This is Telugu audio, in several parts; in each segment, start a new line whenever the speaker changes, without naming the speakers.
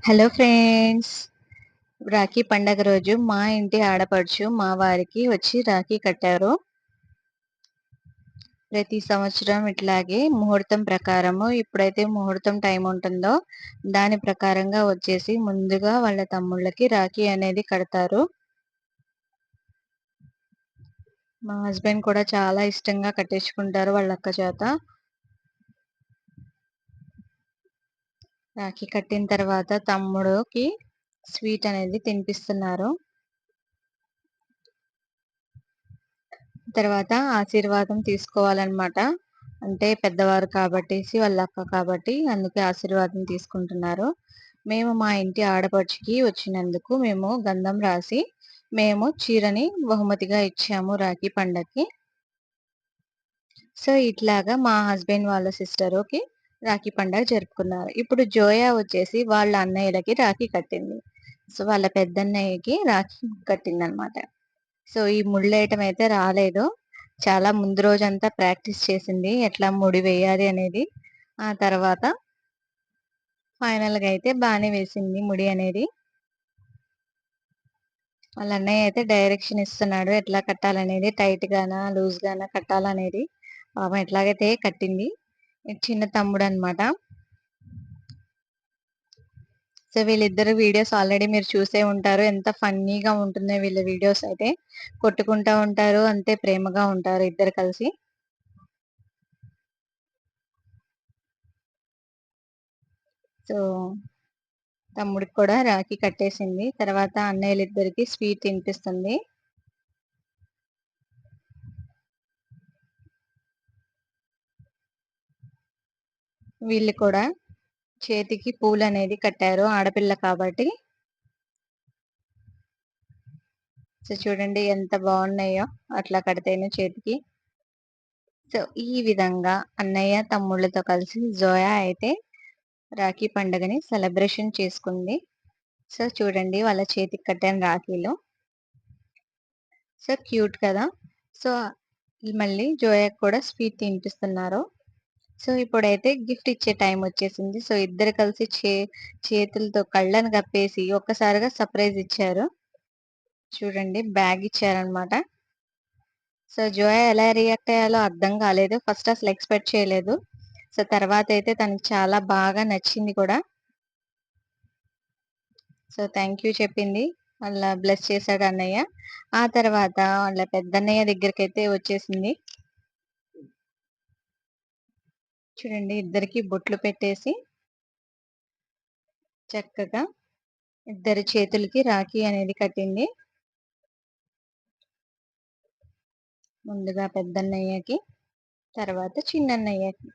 Hello friends. రాఖీ పండగ రోజు మా ఇంటి ఆడపడుచు మా వారికి వచ్చి రాఖీ కట్టారు. ప్రతి సంవత్సరం ఇట్లాగే ముహూర్తం ప్రకారము ఇప్పుడైతే ముహూర్తం టైం ఉంటుందో దాని ప్రకారంగా వచ్చేసి ముందుగా వాళ్ళ తమ్ముళ్ళకి రాఖీ అనేది కడతారు. మా హస్బెండ్ కూడా చాలా ఇష్టంగా కట్టించుకుంటారు వాళ్ళ అక్క చేత. రాఖీ కట్టిన తర్వాత తమ్ముడుకి స్వీట్ అనేది తినిపిస్తున్నారు. తర్వాత ఆశీర్వాదం తీసుకోవాలన్నమాట. అంటే పెద్దవారు కాబట్టేసి వాళ్ళ అక్క కాబట్టి అందుకే ఆశీర్వాదం తీసుకుంటున్నారు. మేము మా ఇంటి ఆడపడుచుకి వచ్చినందుకు మేము గంధం రాసి మేము చీరని బహుమతిగా ఇచ్చాము రాఖీ పండక్కి. సో ఇట్లాగా మా హస్బెండ్ వాళ్ళ సిస్టర్‌కి రాఖీ పండగ జరుపుకున్నారు. ఇప్పుడు జోయా వచ్చేసి వాళ్ళ అన్నయ్యలకి రాఖీ కట్టింది. సో వాళ్ళ పెద్దన్నయ్యకి రాఖీ కట్టిందనమాట. సో ఈ ముళ్ళేయటం అయితే రాలేదు. చాలా ముందు రోజంతా ప్రాక్టీస్ చేసింది. ఎట్లా ముడి వేయాలి అనేది. ఆ తర్వాత ఫైనల్‌గా అయితే బానే వేసింది ముడి అనేది. వాళ్ళ అన్నయ్య అయితే డైరెక్షన్ ఇస్తున్నాడు. ఎట్లా కట్టాలనేది టైట్ గానా, లూజ్ గానా కట్టాలనేది. పాపం ఎట్లాగైతే కట్టింది. చిన్న తమ్ముడనమాట. సో వీళ్ళిద్దరు వీడియోస్ ఆల్రెడీ మీరు చూసే ఉంటారు. ఎంత ఫన్నీగా ఉంటుందో వీళ్ళ వీడియోస్ అయితే. కొట్టుకుంటా ఉంటారు. అంతే ప్రేమగా ఉంటారు ఇద్దరు కలిసి. సో తమ్ముడికి కూడా రాఖీ కట్టేసింది. తర్వాత అన్నయ్యలిద్దరికీ స్వీట్ తినిపిస్తుంది. వీళ్ళు కూడా చేతికి పూలనేది కట్టారు ఆడపిల్ల కాబట్టి. సో చూడండి ఎంత బాగున్నాయో అట్లా కడితేనే చేతికి. సో ఈ విధంగా అన్నయ్య, తమ్ముళ్ళతో కలిసి జోయా అయితే రాఖీ పండుగని సెలబ్రేషన్ చేసుకుంది. సో చూడండి వాళ్ళ చేతికి కట్టిన రాఖీలు. సో క్యూట్ కదా! సో మళ్ళీ జోయాకి కూడా స్వీట్ తినిపిస్తున్నారు. సో ఇప్పుడైతే గిఫ్ట్ ఇచ్చే టైం వచ్చేసింది. సో ఇద్దరు కలిసి చేతులతో కళ్ళను కప్పేసి ఒక్కసారిగా సర్ప్రైజ్ ఇచ్చారు. చూడండి బ్యాగ్ ఇచ్చారనమాట. సో జోయా ఎలా రియాక్ట్ అయ్యాలో అర్థం కాలేదు. ఫస్ట్ అసలు ఎక్స్‌పెక్ట్ చేయలేదు. సో తర్వాతయితే తనకి చాలా బాగా నచ్చింది కూడా. సో థాంక్ యూ చెప్పింది. అలా బ్లెస్ చేసాడు అన్నయ్య. ఆ తర్వాత వాళ్ళ పెద్దన్నయ్య దగ్గరికైతే వచ్చేసింది. చూడండి ఇద్దరికీ బొట్లు పెట్టేసి చక్కగా ఇద్దరి చేతులకి రాఖీ అనేది కట్టింది. ముందుగా పెద్దన్నయ్యకి, తర్వాత చిన్నన్నయ్యకి.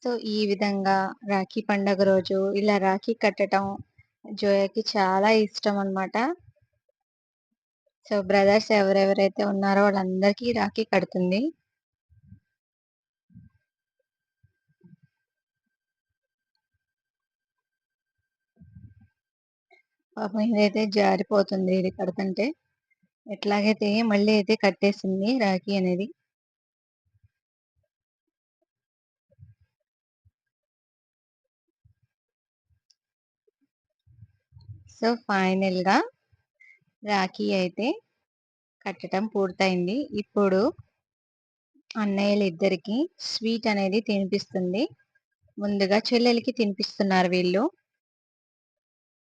సో ఈ విధంగా రాఖీ పండగ రోజు ఇలా రాఖీ కట్టటం జోయాకి చాలా ఇష్టం అన్నమాట. సో బ్రదర్స్ ఎవరెవరైతే ఉన్నారో వాళ్ళందరికీ రాఖీ కడుతుంది. పాపం ఇదైతే జారిపోతుంది ఇది కడుతుంటే. ఎట్లాగైతే మళ్ళీ అయితే కట్టేసింది రాఖీ అనేది. సో ఫైనల్‌గా రాఖీ అయితే కట్టటం పూర్తయింది. ఇప్పుడు అన్నయ్యలిద్దరికీ స్వీట్ అనేది తినిపిస్తుంది. ముందుగా చెల్లెలికి తినిపిస్తున్నారు వీళ్ళు.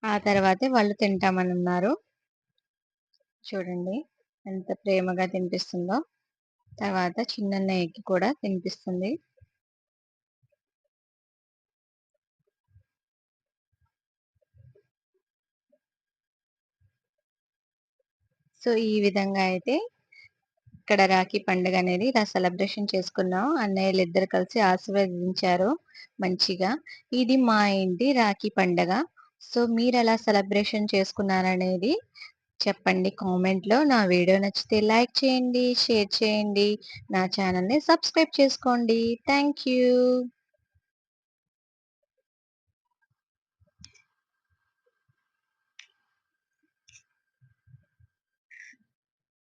ఆ తర్వాతే వాళ్ళు తింటామనన్నారు. చూడండి ఎంత ప్రేమగా తినిపిస్తుందో. తర్వాత చిన్నన్నయ్యకి కూడా తినిపిస్తుంది. సో ఈ విధంగా అయితే ఇక్కడ రాఖీ పండుగ అనేది ఇలా సెలబ్రేషన్ చేసుకున్నాం. అన్నయ్యలిద్దరు కలిసి ఆశీర్వదించారు మంచిగా. ఇది మా ఇంటి రాఖీ పండగ. సో మీరెలా సెలబ్రేషన్ చేసుకున్నారనేది చెప్పండి కామెంట్‌లో. నా వీడియో నచ్చితే లైక్ చేయండి, షేర్ చేయండి. నా ఛానెల్‌ని సబ్స్క్రైబ్ చేసుకోండి. Thank you.